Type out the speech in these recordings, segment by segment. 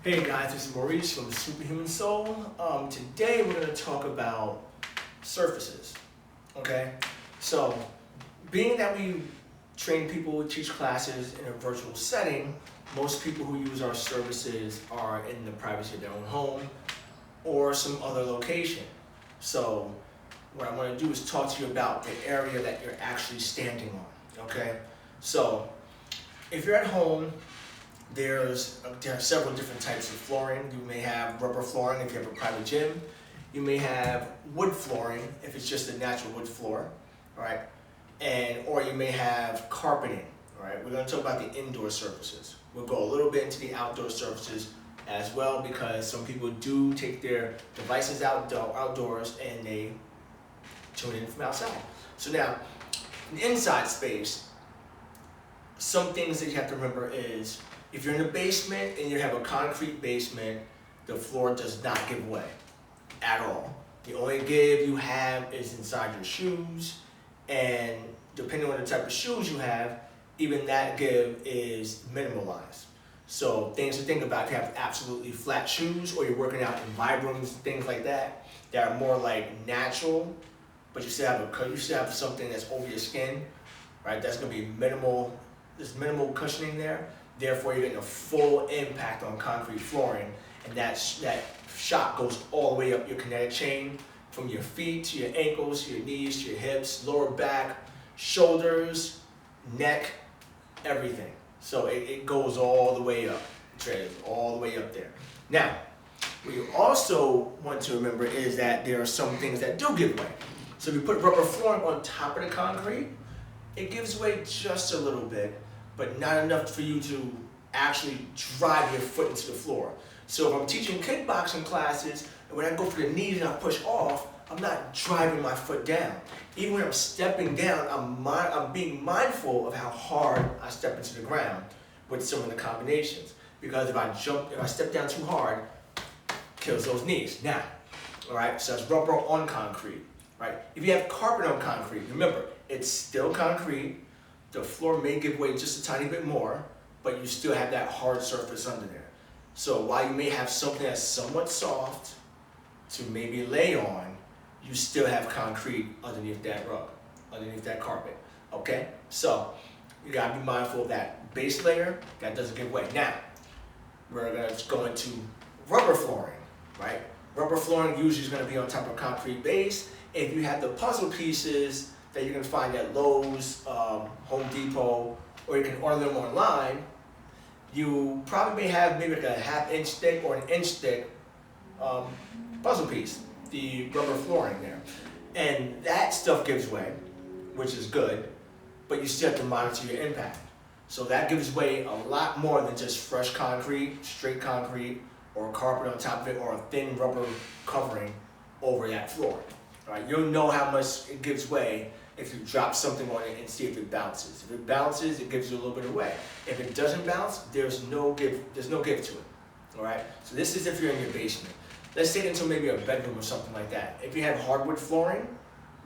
Hey guys, this is Maurice from Superhuman Soul. Today we're going to talk about surfaces. Okay, so being that we train people, teach classes in a virtual setting, most people who use our services are in the privacy of their own home or some other location. So what I want to do is talk to you about the area that you're actually standing on. Okay, so if you're at home, there are several different types of flooring. You may have rubber flooring if you have a private gym. You may have wood flooring if it's just a natural wood floor, all right? Or you may have carpeting, all right? We're going to talk about the indoor surfaces. We'll go a little bit into the outdoor surfaces as well because some people do take their devices outdoors and they tune in from outside. So now, in the inside space, some things that you have to remember is if you're in a basement and you have a concrete basement, the floor does not give way at all. The only give you have is inside your shoes, and depending on the type of shoes you have, even that give is minimalized. So things to think about, if you have absolutely flat shoes or you're working out in Vibrams, things like that, that are more like natural, but you still have something that's over your skin, right? That's gonna be minimal, there's minimal cushioning there. Therefore, you're getting a full impact on concrete flooring, and that shock goes all the way up your kinetic chain, from your feet to your ankles, to your knees, to your hips, lower back, shoulders, neck, everything. So it goes all the way up, all the way up there. Now, what you also want to remember is that there are some things that do give way. So if you put rubber flooring on top of the concrete, it gives way just a little bit, but not enough for you to actually drive your foot into the floor. So if I'm teaching kickboxing classes, and when I go for the knees and I push off, I'm not driving my foot down. Even when I'm stepping down, I'm being mindful of how hard I step into the ground with some of the combinations. Because if I step down too hard, it kills those knees. Now, all right, so it's rubber on concrete, right? If you have carpet on concrete, remember, it's still concrete. The floor may give way just a tiny bit more, but you still have that hard surface under there. So while you may have something that's somewhat soft to maybe lay on, you still have concrete underneath that rug, underneath that carpet, okay? So you gotta be mindful of that base layer that doesn't give way. Now, we're gonna go into rubber flooring, right? Rubber flooring usually is gonna be on top of concrete base. If you have the puzzle pieces that you can find at Lowe's, Home Depot, or you can order them online, you probably may have maybe like a half-inch thick or an inch thick puzzle piece, the rubber flooring there. And that stuff gives way, which is good, but you still have to monitor your impact. So that gives way a lot more than just fresh concrete, straight concrete, or carpet on top of it, or a thin rubber covering over that floor. All right, you'll know how much it gives way if you drop something on it and see if it bounces. If it bounces, it gives you a little bit of way. If it doesn't bounce, there's no give to it. All right. So this is if you're in your basement. Let's take it into maybe a bedroom or something like that. If you have hardwood flooring,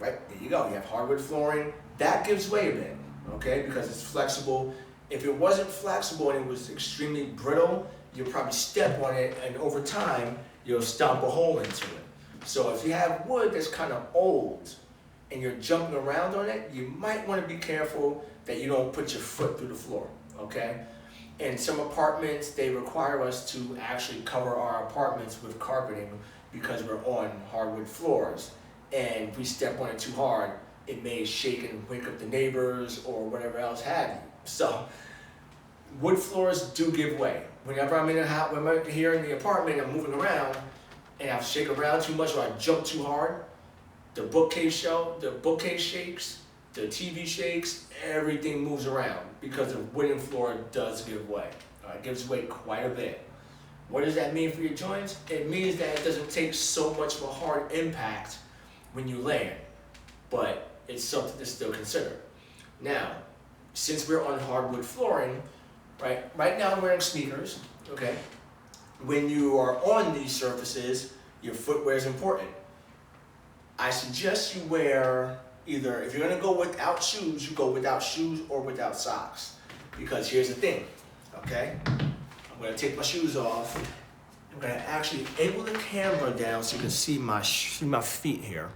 right there you go. You have hardwood flooring. That gives way a bit, okay, because it's flexible. If it wasn't flexible and it was extremely brittle, you'll probably step on it, and over time you'll stomp a hole into it. So if you have wood that's kind of old, and you're jumping around on it, you might want to be careful that you don't put your foot through the floor, okay? In some apartments, they require us to actually cover our apartments with carpeting because we're on hardwood floors. And if we step on it too hard, it may shake and wake up the neighbors or whatever else have you. So, wood floors do give way. Whenever I'm in a house, when I'm here in the apartment, I'm moving around, and I shake around too much or I jump too hard, the bookcase shakes, the TV shakes, everything moves around because the wooden floor does give way. It gives way quite a bit. What does that mean for your joints? It means that it doesn't take so much of a hard impact when you land, but it's something to still consider. Now, since we're on hardwood flooring, right now I'm wearing sneakers, okay? When you are on these surfaces, your footwear is important. I suggest you wear either, if you're gonna go without shoes, you go without shoes or without socks. Because here's the thing, okay? I'm gonna take my shoes off I'm gonna actually angle the camera down so you can see my feet here,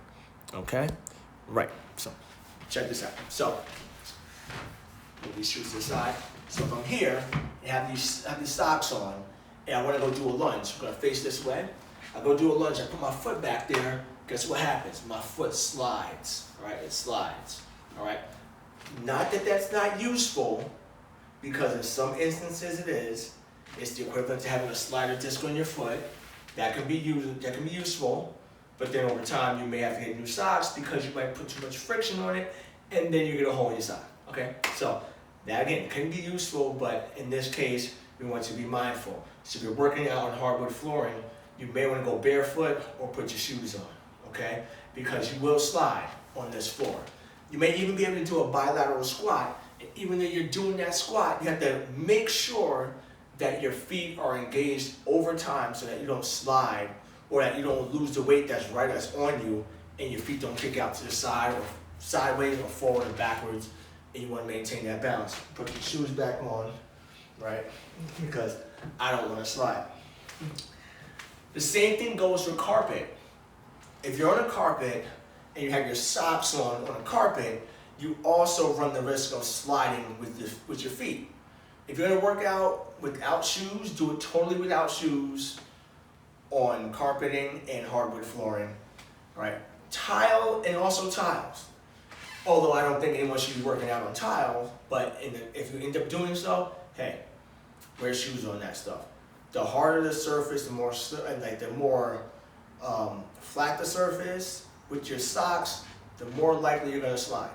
okay? Right, so check this out. So, put these shoes to the side. So if I'm here and have these socks on, and I wanna go do a lunge, I'm gonna face this way. I go do a lunge, I put my foot back there, guess what happens? My foot slides, all right? It slides, all right? Not that that's not useful, because in some instances it is. It's the equivalent to having a slider disc on your foot. That can be useful, but then over time you may have to get new socks because you might put too much friction on it, and then you get a hole in your sock, okay? So that again can be useful, but in this case, we want to be mindful. So if you're working out on hardwood flooring, you may want to go barefoot or put your shoes on, okay? Because you will slide on this floor. You may even be able to do a bilateral squat, and even though you're doing that squat, you have to make sure that your feet are engaged over time so that you don't slide or that you don't lose the weight that's on you and your feet don't kick out to the side or sideways or forward or backwards, and you want to maintain that balance. Put your shoes back on, right? Because I don't want to slide. The same thing goes for carpet. If you're on a carpet and you have your socks on a carpet, you also run the risk of sliding with your feet. If you're gonna work out without shoes, do it totally without shoes on carpeting and hardwood flooring, right? Tile and also tiles. Although I don't think anyone should be working out on tiles, but if you end up doing so, hey, wear shoes on that stuff. The harder the surface, the more flat the surface with your socks, the more likely you're gonna slide,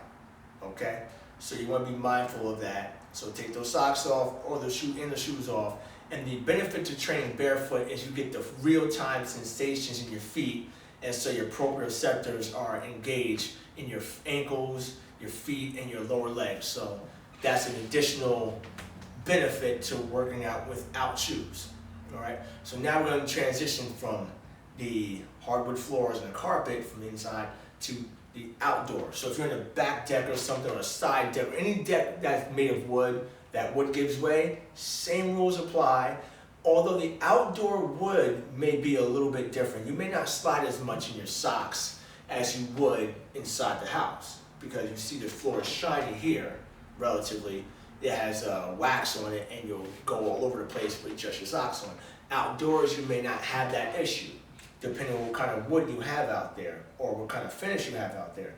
okay? So you wanna be mindful of that. So take those socks off or the shoes off. And the benefit to training barefoot is you get the real-time sensations in your feet, and so your proprioceptors are engaged in your ankles, your feet, and your lower legs. So that's an additional benefit to working out without shoes, all right? So now we're gonna transition from the hardwood floors and the carpet from the inside to the outdoor. So if you're in a back deck or something, or a side deck, or any deck that's made of wood, that wood gives way, same rules apply. Although the outdoor wood may be a little bit different. You may not slide as much in your socks as you would inside the house, because you see the floor is shiny here, relatively. It has wax on it, and you'll go all over the place with just your socks on. Outdoors, you may not have that issue, depending on what kind of wood you have out there or what kind of finish you have out there,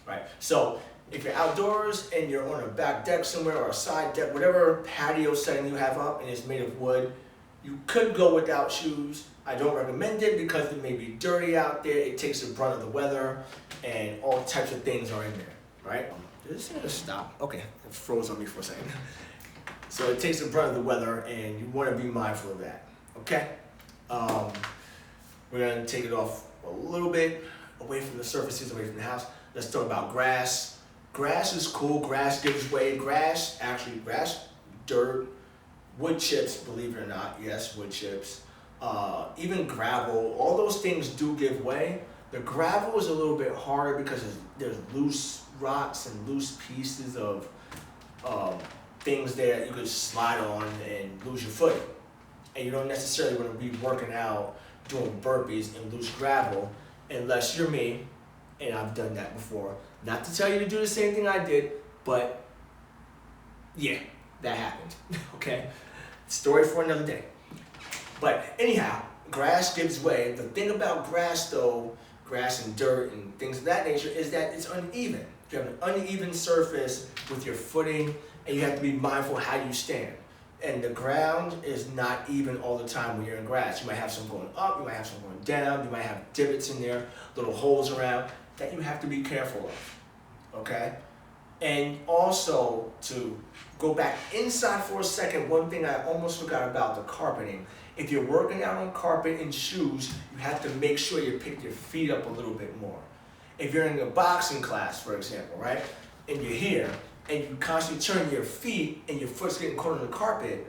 right? So if you're outdoors and you're on a back deck somewhere or a side deck, whatever patio setting you have up and it's made of wood, you could go without shoes. I don't recommend it because it may be dirty out there. It takes the brunt of the weather and all types of things are in there, right? Did this thing just stop? Okay, it froze on me for a second. So it takes the brunt of the weather and you want to be mindful of that, okay? We're gonna take it off a little bit, away from the surfaces, away from the house. Let's talk about grass. Grass is cool, grass gives way. Grass, dirt, wood chips, believe it or not, yes, wood chips. Even gravel, all those things do give way. The gravel is a little bit harder because there's loose rocks and loose pieces of things there that you could slide on and lose your footing. And you don't necessarily want to be working out doing burpees in loose gravel unless you're me, and I've done that before. Not to tell you to do the same thing I did, but yeah, that happened, okay? Story for another day. But anyhow, grass gives way. The thing about grass though, grass and dirt and things of that nature, is that it's uneven. You have an uneven surface with your footing, and you have to be mindful how you stand. And the ground is not even all the time when you're in grass. You might have some going up, you might have some going down, you might have divots in there, little holes around, that you have to be careful of, okay? And also, to go back inside for a second, one thing I almost forgot about the carpeting. If you're working out on carpet in shoes, you have to make sure you pick your feet up a little bit more. If you're in a boxing class, for example, right, and you're here, and you constantly turn your feet and your foot's getting caught on the carpet,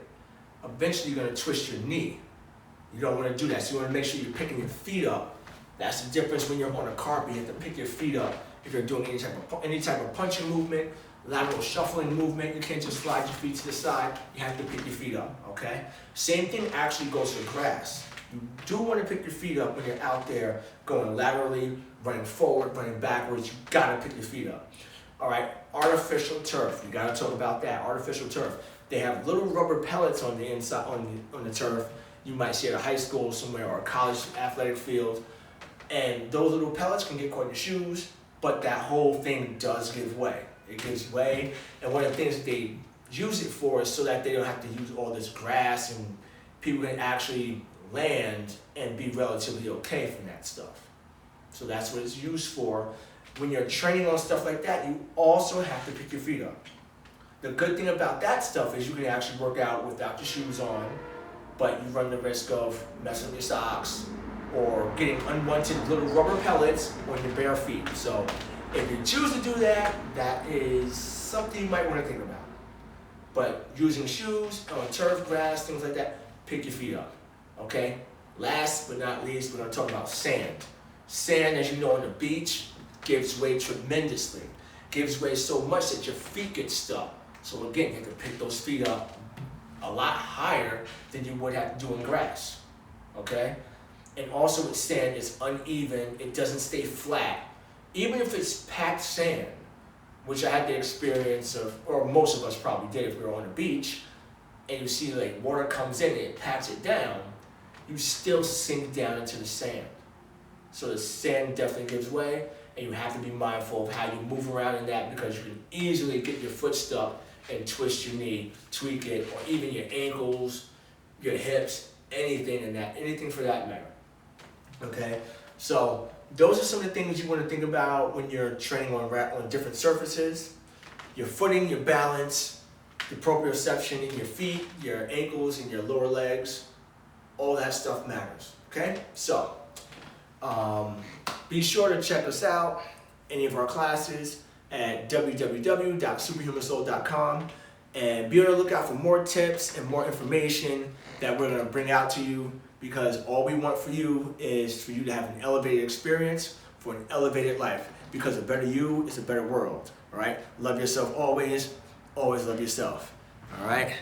eventually you're gonna twist your knee. You don't wanna do that, so you wanna make sure you're picking your feet up. That's the difference when you're on a carpet. You have to pick your feet up. If you're doing any type of punching movement, lateral shuffling movement, you can't just slide your feet to the side. You have to pick your feet up, okay? Same thing actually goes for grass. You do want to pick your feet up when you're out there going laterally, running forward, running backwards. You gotta pick your feet up. All right, artificial turf. You gotta talk about that. Artificial turf. They have little rubber pellets on the inside on the turf. You might see at a high school somewhere or a college athletic field, and those little pellets can get caught in your shoes. But that whole thing does give way. It gives way, and one of the things that they use it for is so that they don't have to use all this grass, and people can actually land and be relatively okay from that stuff. So that's what it's used for. When you're training on stuff like that, you also have to pick your feet up. The good thing about that stuff is you can actually work out without your shoes on, but you run the risk of messing with your socks or getting unwanted little rubber pellets on your bare feet. So if you choose to do that, that is something you might want to think about. But using shoes on turf, grass, things like that, pick your feet up, okay? Last but not least, we're going to talk about sand. Sand, as you know, on the beach, gives way tremendously. Gives way so much that your feet get stuck. So again, you have to pick those feet up a lot higher than you would have to do in grass, okay? And also with sand, it's uneven, it doesn't stay flat. Even if it's packed sand, which I had the experience of, or most of us probably did if we were on the beach, and you see like water comes in and it packs it down, you still sink down into the sand. So the sand definitely gives way, and you have to be mindful of how you move around in that, because you can easily get your foot stuck and twist your knee, tweak it, or even your ankles, your hips, anything in that, anything for that matter. Okay, so those are some of the things you want to think about when you're training on different surfaces. Your footing, your balance, the proprioception in your feet, your ankles, and your lower legs. All that stuff matters. Okay, so be sure to check us out, any of our classes, at www.superhumansoul.com, and be on the lookout for more tips and more information that we're going to bring out to you, because all we want for you is for you to have an elevated experience, for an elevated life, because a better you is a better world. All right, love yourself always, always love yourself. All right.